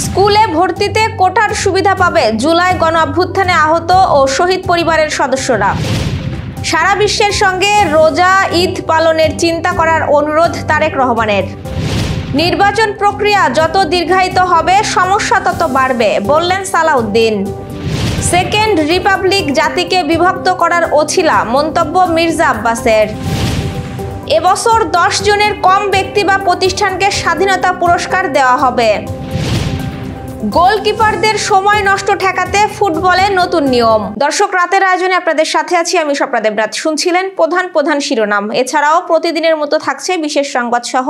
স্কুলে ভর্তিতে কোটার সুবিধা পাবে জুলাই গণ অভ্যুত্থানে আহত ও শহীদ পরিবারের সদস্যরা। সারা বিশ্বের সঙ্গে রোজা ঈদ পালনের চিন্তা করার অনুরোধ তারেক রহমানের। নির্বাচন প্রক্রিয়া যত দীর্ঘায়িত হবে সমস্যা তত বাড়বে বললেন সালাউদ্দিন। সেকেন্ড রিপাবলিক জাতিকে বিভক্ত করার অছিলা মন্তব্য মির্জা আব্বাসের। এবছর 10 জনের কম ব্যক্তি বা প্রতিষ্ঠানকে স্বাধীনতা পুরস্কার দেওয়া হবে। গোলকিপারদের সময় নষ্ট ঠেকাতে ফুটবলে নতুন নিয়ম। দর্শক, রাতের আয়োজনে আপনাদের সাথে আছি আমি স্বপ্না দেবরাত। শুনছিলেন প্রধান শিরোনাম। এছাড়াও প্রতিদিনের মতো থাকছে বিশেষ সংবাদ সহ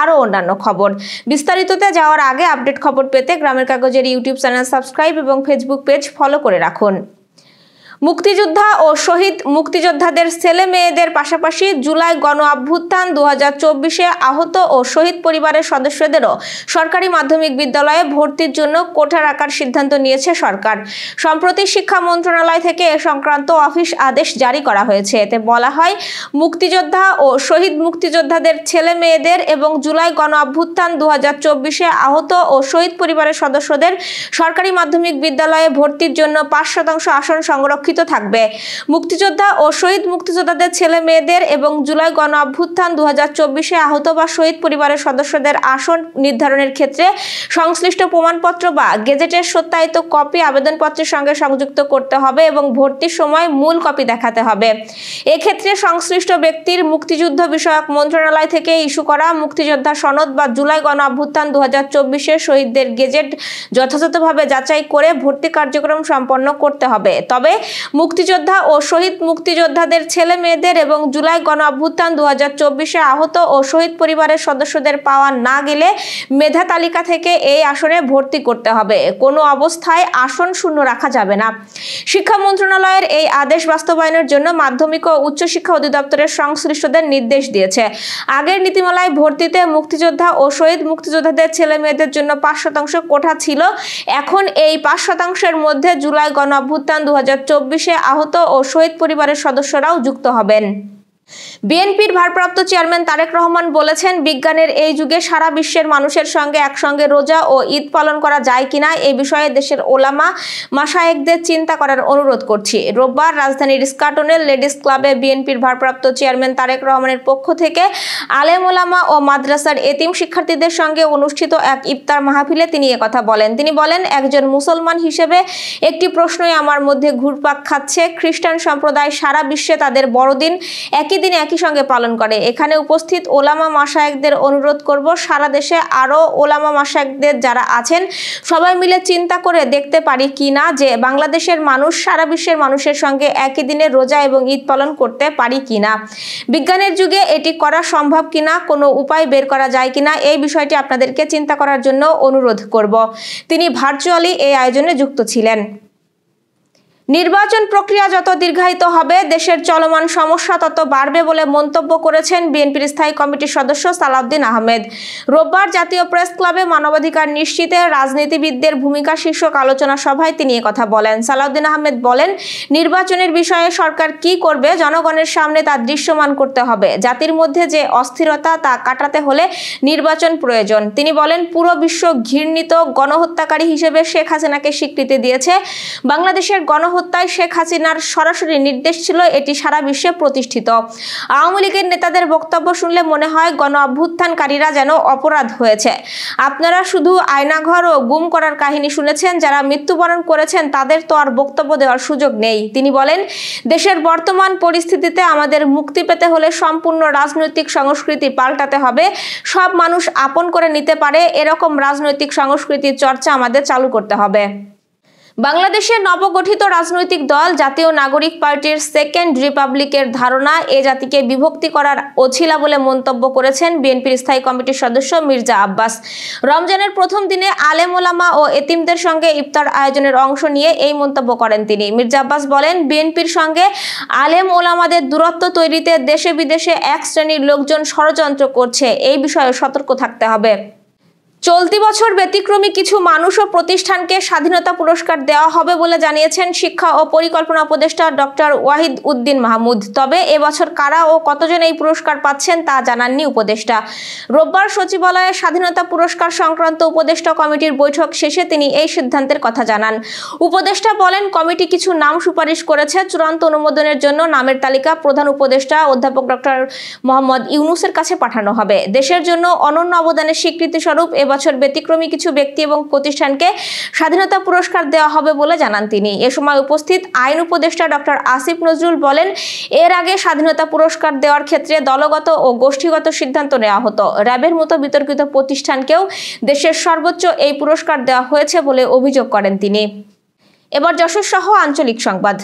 আরও অন্যান্য খবর। বিস্তারিততে যাওয়ার আগে আপডেট খবর পেতে গ্রামের কাগজের ইউটিউব চ্যানেল সাবস্ক্রাইব এবং ফেসবুক পেজ ফলো করে রাখুন। মুক্তিযোদ্ধা ও শহীদ মুক্তিযোদ্ধাদের ছেলে মেয়েদের পাশাপাশি জুলাই গণ অভ্যুত্থান 2024-এ আহত ও শহীদ পরিবারের সদস্যদেরও সরকারি মাধ্যমিক বিদ্যালয়ে ভর্তির জন্য কোটা রাখার সিদ্ধান্ত নিয়েছে সরকার। সম্প্রতি শিক্ষা মন্ত্রণালয় থেকে এ সংক্রান্ত অফিস আদেশ জারি করা হয়েছে। এতে বলা হয়, মুক্তিযোদ্ধা ও শহীদ মুক্তিযোদ্ধাদের ছেলে মেয়েদের এবং জুলাই গণ অভ্যুত্থান 2024-এ আহত ও শহীদ পরিবারের সদস্যদের সরকারি মাধ্যমিক বিদ্যালয়ে ভর্তির জন্য 5% আসন সংরক্ষিত থাকবে। মুক্তিযোদ্ধা ও শহীদ মুক্তিযোদ্ধাদের ছেলে মেয়েদের এবং জুলাই গণ অভ্যুত্থান 2024-এ আহত বা শহীদ পরিবারের সদস্যদের আসন নির্ধারণের ক্ষেত্রে সংশ্লিষ্ট প্রমাণপত্র বা গেজেটের সত্যায়িত কপি আবেদনপত্রের সঙ্গে সংযুক্ত করতে হবে এবং ভর্তির সময় মূল কপি দেখাতে হবে। এক্ষেত্রে সংশ্লিষ্ট ব্যক্তির মুক্তিযুদ্ধ বিষয়ক মন্ত্রণালয় থেকে ইস্যু করা মুক্তিযোদ্ধা সনদ বা জুলাই গণ অভ্যুত্থান 2024-এ শহীদদের গেজেট যথাযথভাবে যাচাই করে ভর্তি কার্যক্রম সম্পন্ন করতে হবে। তবে মুক্তিযোদ্ধা ও শহীদ মুক্তিযোদ্ধাদের ছেলে মেয়েদের এবং জুলাই গণ অভ্যুত্থান 2024-এ আহত ও শহীদ পরিবারের সদস্যদের পাওয়া না গেলে মেধা তালিকা থেকে এই আসনে ভর্তি করতে হবে। কোনো অবস্থায় আসন শূন্য রাখা যাবে না। শিক্ষা মন্ত্রণালয়ের এই আদেশ বাস্তবায়নের জন্য মাধ্যমিক ও উচ্চশিক্ষা অধিদপ্তরের সংশ্লিষ্টদের নির্দেশ দিয়েছে। আগের নীতিমালায় ভর্তিতে মুক্তিযোদ্ধা ও শহীদ মুক্তিযোদ্ধাদের ছেলে মেয়েদের জন্য 5% কোটা ছিল। এখন এই 5%-এর মধ্যে জুলাই গণ অভ্যুত্থান 2024-এ আহত ও শহীদ পরিবারের সদস্যরাও যুক্ত হবেন। বিএনপির ভারপ্রাপ্ত চেয়ারম্যান তারেক রহমান বলেছেন, বিজ্ঞানের এই যুগে সারা বিশ্বের মানুষের সঙ্গে একসঙ্গে রোজা ও ঈদ পালন করা যায় কিনা এ বিষয়ে দেশের ওলামা মাশায়েখদের চিন্তা করার অনুরোধ করছি। রোববার রাজধানীর ইস্কাটনের লেডিস ক্লাবে বিএনপির ভারপ্রাপ্ত চেয়ারম্যান তারেক রহমানের পক্ষ থেকে আলেম ওলামা ও মাদ্রাসার এতিম শিক্ষার্থীদের সঙ্গে অনুষ্ঠিত এক ইফতার মাহফিলে তিনি একথা বলেন। তিনি বলেন, একজন মুসলমান হিসেবে একটি প্রশ্নই আমার মধ্যে ঘুরপাক খাচ্ছে। খ্রিস্টান সম্প্রদায় সারা বিশ্বে তাদের বড়দিন একই দিন একই সঙ্গে পালন করে। এখানে উপস্থিত ওলামা মাশায়েখদের অনুরোধ করব, সারা দেশে আরো ওলামা মাশায়েখদের যারা আছেন সবাই মিলে চিন্তা করে দেখতে পারি কি না যে বাংলাদেশের মানুষ সারা বিশ্বের মানুষের সঙ্গে একই দিনে রোজা এবং ঈদ পালন করতে পারি কিনা। বিজ্ঞানের যুগে এটি করা সম্ভব কিনা, কোনো উপায় বের করা যায় কিনা, এই বিষয়টি আপনাদেরকে চিন্তা করার জন্য অনুরোধ করব। তিনি ভার্চুয়ালি এই আয়োজনে যুক্ত ছিলেন। নির্বাচন প্রক্রিয়া যত দীর্ঘায়িত হবে দেশের চলমান সমস্যা তত বাড়বে বলে মন্তব্য করেছেন বিএনপির স্থায়ী কমিটির সদস্য সালাউদ্দিন আহমেদ। রোববার জাতীয় প্রেস ক্লাবে মানবাধিকার নিশ্চিতে রাজনীতিবিদদের ভূমিকা শীর্ষক আলোচনা সভায় তিনি একথা বলেন। সালাউদ্দিন আহমেদ বলেন, নির্বাচনের বিষয়ে সরকার কি করবে জনগণের সামনে তা দৃশ্যমান করতে হবে। জাতির মধ্যে যে অস্থিরতা তা কাটাতে হলে নির্বাচন প্রয়োজন। তিনি বলেন, পুরো বিশ্ব ঘৃণিত গণহত্যাকারী হিসেবে শেখ হাসিনাকে স্বীকৃতি দিয়েছে। বাংলাদেশের গণহত্যায় শেখ হাসিনার সরাসরি নির্দেশ ছিল, এটি সারা বিশ্বে প্রতিষ্ঠিত। আওয়ামী লীগের নেতাদের বক্তব্য শুনলে মনে হয় গণ অভ্যুত্থানকারীরা যেন অপরাধ হয়েছে। আপনারা শুধু আয়নাঘর ও গুম করার কাহিনী শুনেছেন, যারা মৃত্যুবরণ করেছেন তাদের তো আর বক্তব্য দেওয়ার সুযোগ নেই। তিনি বলেন, দেশের বর্তমান পরিস্থিতিতে আমাদের মুক্তি পেতে হলে সম্পূর্ণ রাজনৈতিক সংস্কৃতি পাল্টাতে হবে। সব মানুষ আপন করে নিতে পারে এরকম রাজনৈতিক সংস্কৃতির চর্চা আমাদের চালু করতে হবে। বাংলাদেশের নবগঠিত রাজনৈতিক দল জাতীয় নাগরিক পার্টির সেকেন্ড রিপাবলিকের ধারণা এ জাতিকে বিভক্তি করার অছিলা বলে মন্তব্য করেছেন বিএনপির স্থায়ী কমিটির সদস্য মির্জা আব্বাস। রমজানের প্রথম দিনে আলেম ওলামা ও এতিমদের সঙ্গে ইফতার আয়োজনের অংশ নিয়ে এই মন্তব্য করেন তিনি। মির্জা আব্বাস বলেন, বিএনপির সঙ্গে আলেম ওলামাদের দূরত্ব তৈরিতে দেশে বিদেশে এক শ্রেণীর লোকজন ষড়যন্ত্র করছে, এই বিষয়ে সতর্ক থাকতে হবে। চলতি বছর ব্যতিক্রমী কিছু মানুষ ও প্রতিষ্ঠানকে স্বাধীনতা পুরস্কার দেওয়া হবে বলে জানিয়েছেন শিক্ষা ও পরিকল্পনা উপদেষ্টা ডক্টর ওয়াহিদ উদ্দিন মাহমুদ। তবে এবছর কারা ও কতজন এই পুরস্কার পাচ্ছেন তা জানাননি উপদেষ্টা। রোববার সচিবালয়ে স্বাধীনতা পুরস্কার সংক্রান্ত উপদেষ্টা কমিটির বৈঠক শেষে তিনি এই সিদ্ধান্তের কথা জানান। উপদেষ্টা বলেন, কমিটি কিছু নাম সুপারিশ করেছে। চূড়ান্ত অনুমোদনের জন্য নামের তালিকা প্রধান উপদেষ্টা অধ্যাপক ডক্টর মোহাম্মদ ইউনূসের কাছে পাঠানো হবে। দেশের জন্য অনন্য অবদানের স্বীকৃতি স্বরূপ এবছর ব্যতিক্রমী কিছু ব্যক্তি এবং প্রতিষ্ঠানকে স্বাধীনতা পুরস্কার দেওয়া হবে বলে জানান তিনি। এ সময় উপস্থিত আইন উপদেষ্টা ডক্টর আসিফ নজরুল বলেন, এর আগে স্বাধীনতা পুরস্কার দেওয়ার ক্ষেত্রে দলগত ও গোষ্ঠীগত সিদ্ধান্ত নেওয়া হতো। র্যাবের মতো বিতর্কিত প্রতিষ্ঠানকেও দেশের সর্বোচ্চ এই পুরস্কার দেওয়া হয়েছে বলে অভিযোগ করেন তিনি। এবার যশোর সহ আঞ্চলিক সংবাদ।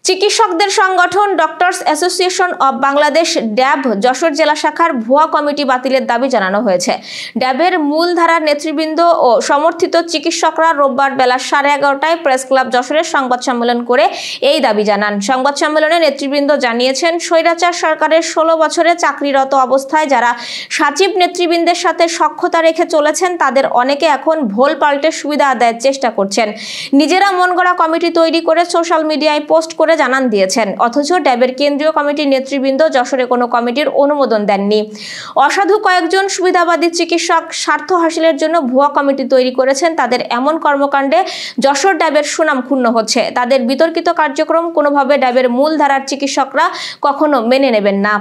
চিকিৎসকদের সংগঠন ডক্টরস অ্যাসোসিয়েশন অব বাংলাদেশ ড্যাব যশোর জেলা শাখার ভুয়া কমিটি বাতিলের দাবি জানানো হয়েছে। ড্যাবের মূলধারার নেতৃবৃন্দ ও সমর্থিত চিকিৎসকরা রোববার বেলা 11:30টায় প্রেস ক্লাব যশোরের সংবাদ সম্মেলন করে এই দাবি জানান। সংবাদ সম্মেলনে নেতৃবৃন্দ জানিয়েছেন, স্বৈরাচার সরকারের 16 বছরে চাকরিরত অবস্থায় যারা সচিব নেতৃবৃন্দের সাথে সখ্যতা রেখে চলেছেন তাদের অনেকে এখন ভোল পাল্টে সুবিধা আদায়ের চেষ্টা করছেন। নিজেরা মন গড়া কমিটি তৈরি করে সোশ্যাল মিডিয়ায় পোস্ট করে জানান দিয়েছেন, অথচ ড্যাবের কেন্দ্রীয় কমিটির নেতৃবৃন্দ যশোরে কোনো কমিটির অনুমোদন দেননি। অসাধু কয়েকজন সুবিধাবাদী চিকিৎসক স্বার্থ হাসিলের জন্য ভুয়া কমিটি তৈরি করেছেন। তাদের এমন কর্মকাণ্ডে যশোর ড্যাবের সুনাম ক্ষুণ্ণ হচ্ছে। তাদের বিতর্কিত কার্যক্রম কোনোভাবে ড্যাবের মূল ধারার চিকিৎসকরা কখনো মেনে নেবেন না।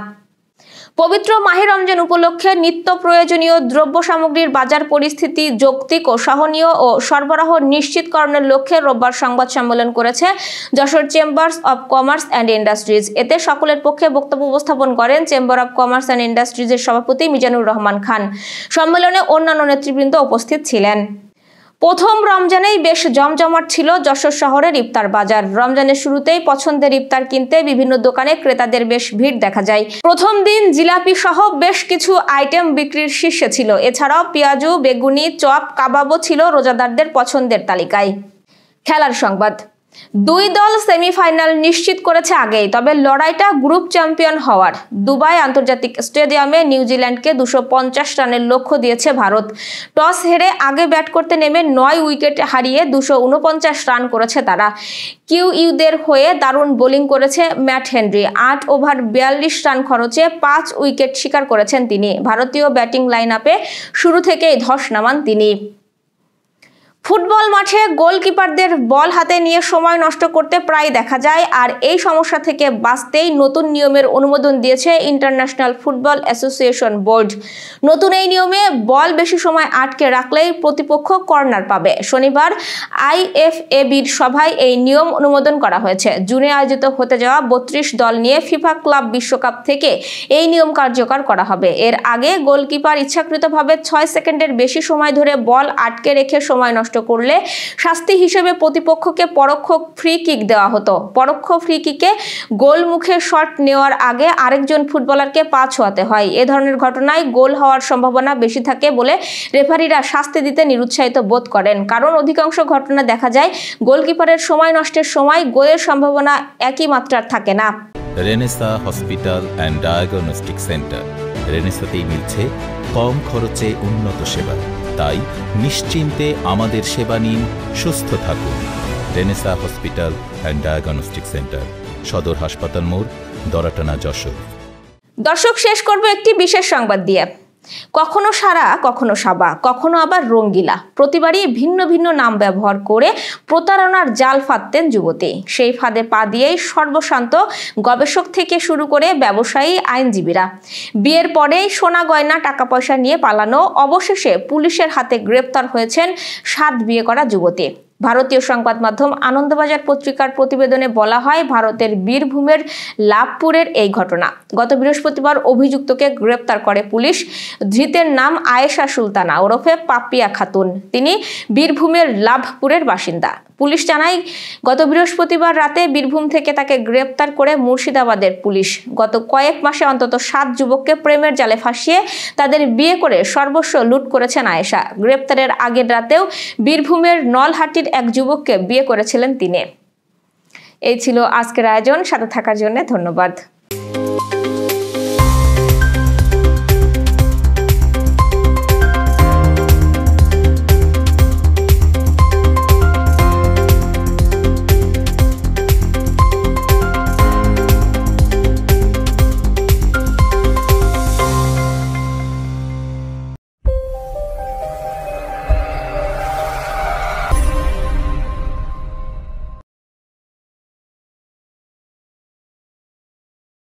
পবিত্র মাহে রমজান উপলক্ষে নিত্য প্রয়োজনীয় দ্রব্য সামগ্রীর বাজার পরিস্থিতি যৌক্তিক ও সহনীয় ও সরবরাহ নিশ্চিতকরণের লক্ষ্যে রোববার সংবাদ সম্মেলন করেছে Jessore chambers of commerce and industries. এতে সকলের পক্ষে বক্তব্য উপস্থাপন করেন চেম্বার অব কমার্স অ্যান্ড ইন্ডাস্ট্রিজের সভাপতি মিজানুর রহমান খান। সম্মেলনে অন্যান্য নেতৃবৃন্দ উপস্থিত ছিলেন। প্রথম রমজানেই বেশ জমজমাট ছিল যশোর শহরের ইফতার বাজার। রমজানের শুরুতেই পছন্দের ইফতার কিনতে বিভিন্ন দোকানে ক্রেতাদের বেশ ভিড় দেখা যায়। প্রথম দিন জিলাপি সহ বেশ কিছু আইটেম বিক্রির শীর্ষে ছিল। এছাড়াও পেঁয়াজু, বেগুনি, চপ, কাবাবও ছিল রোজাদারদের পছন্দের তালিকায়। খেলার সংবাদ। দুই দল সেমিফাইনাল নিশ্চিত করেছে আগেই, তবে লড়াইটা গ্রুপ চ্যাম্পিয়ন হওয়ার। দুবাই আন্তর্জাতিক স্টেডিয়ামে নিউজিল্যান্ডকে 250 রানের লক্ষ্য দিয়েছে ভারত। টস হেরে আগে ব্যাট করতে নেমে 9 উইকেট হারিয়ে 249 রান করেছে তারা। কিউইউদের হয়ে দারুণ বোলিং করেছে ম্যাট হেনরি। 8 ওভার 42 রান খরচে 5 উইকেট শিকার করেছেন তিনি। ভারতীয় ব্যাটিং লাইন আপে শুরু থেকেই ধস নামান তিনি। ফুটবল মাঠে গোলকিপারদের বল হাতে নিয়ে সময় নষ্ট করতে প্রায় দেখা যায়, আর এই সমস্যা থেকে বাঁচতেই নতুন নিয়মের অনুমোদন দিয়েছে ইন্টারন্যাশনাল ফুটবল অ্যাসোসিয়েশন বোর্ড। নতুন এই নিয়মে বল বেশি সময় আটকে রাখলেই প্রতিপক্ষ কর্নার পাবে। শনিবার আইএফএবির সভায় এই নিয়ম অনুমোদন করা হয়েছে। জুনে আয়োজিত হতে যাওয়া 32 দল নিয়ে ফিফা ক্লাব বিশ্বকাপ থেকে এই নিয়ম কার্যকর করা হবে। এর আগে গোলকিপার ইচ্ছাকৃতভাবে 6 সেকেন্ডের বেশি সময় ধরে বল আটকে রেখে সময় নষ্ট করলে শাস্তি হিসেবে প্রতিপক্ষকে পরোক্ষ ফ্রি কিক দেওয়া হতো। পরোক্ষ ফ্রি কিকে গোল মুখে শট নেওয়ার আগে আরেকজন ফুটবলারকে পা ছোঁয়াতে হয়। এ ধরনের ঘটনায় গোল হওয়ার সম্ভাবনা বেশি থাকে বলে রেফারিরা শাস্তি দিতে নিরুৎসাহিত বোধ করেন, কারণ অধিকাংশ ঘটনা দেখা যায় গোলকিপারের সময় নষ্টের সময় গোলের সম্ভাবনা একই মাত্রার থাকে না। Renaissance hospital and diagnostic centre. রেনেসাতেই মিলছে কম খরচে উন্নত সেবা। তাই নিশ্চিন্তে আমাদের সেবা নিন, সুস্থ থাকুন। Renaissance hospital and diagnostic centre, সদর হাসপাতাল মোড়, দরাটানা, যশোর। দর্শক, শেষ করব একটি বিশেষ সংবাদ দিয়ে। কখনো সারা, কখনো সাবা, কখনো আবার রঙ্গিলা, প্রতিবারই ভিন্ন ভিন্ন নাম ব্যবহার করে প্রতারণার জাল ফাঁদতেন যুবতী। সেই ফাঁদে পা দিয়েই সর্বশান্ত গবেষক থেকে শুরু করে ব্যবসায়ী, আইনজীবীরা। বিয়ের পরেই সোনা গয়না, টাকা পয়সা নিয়ে পালানো, অবশেষে পুলিশের হাতে গ্রেপ্তার হয়েছেন 7 বিয়ে করা যুবতী। ভারতীয় সংবাদ মাধ্যম আনন্দবাজার পত্রিকার প্রতিবেদনে বলা হয়, ভারতের বীরভূমের লাভপুরের এই ঘটনা। গত বৃহস্পতিবার অভিযুক্তকে গ্রেপ্তার করে পুলিশ। ধৃতের নাম আয়েশা সুলতানা ওরফে পাপিয়া খাতুন। তিনি বীরভূমের লাভপুরের বাসিন্দা। পুলিশ জানায়, গত বৃহস্পতিবার রাতে বীরভূম থেকে তাকে গ্রেপ্তার করে মুর্শিদাবাদের পুলিশ। গত কয়েক মাসে অন্তত 7 যুবককে প্রেমের জালে ফাঁসিয়ে তাদের বিয়ে করে সর্বস্ব লুট করেছেন আয়েশা। গ্রেপ্তারের আগের রাতেও বীরভূমের নলহাটির এক যুবককে বিয়ে করেছিলেন তিনি। এই ছিল আজকের আয়োজন। সাথে থাকার জন্য ধন্যবাদ।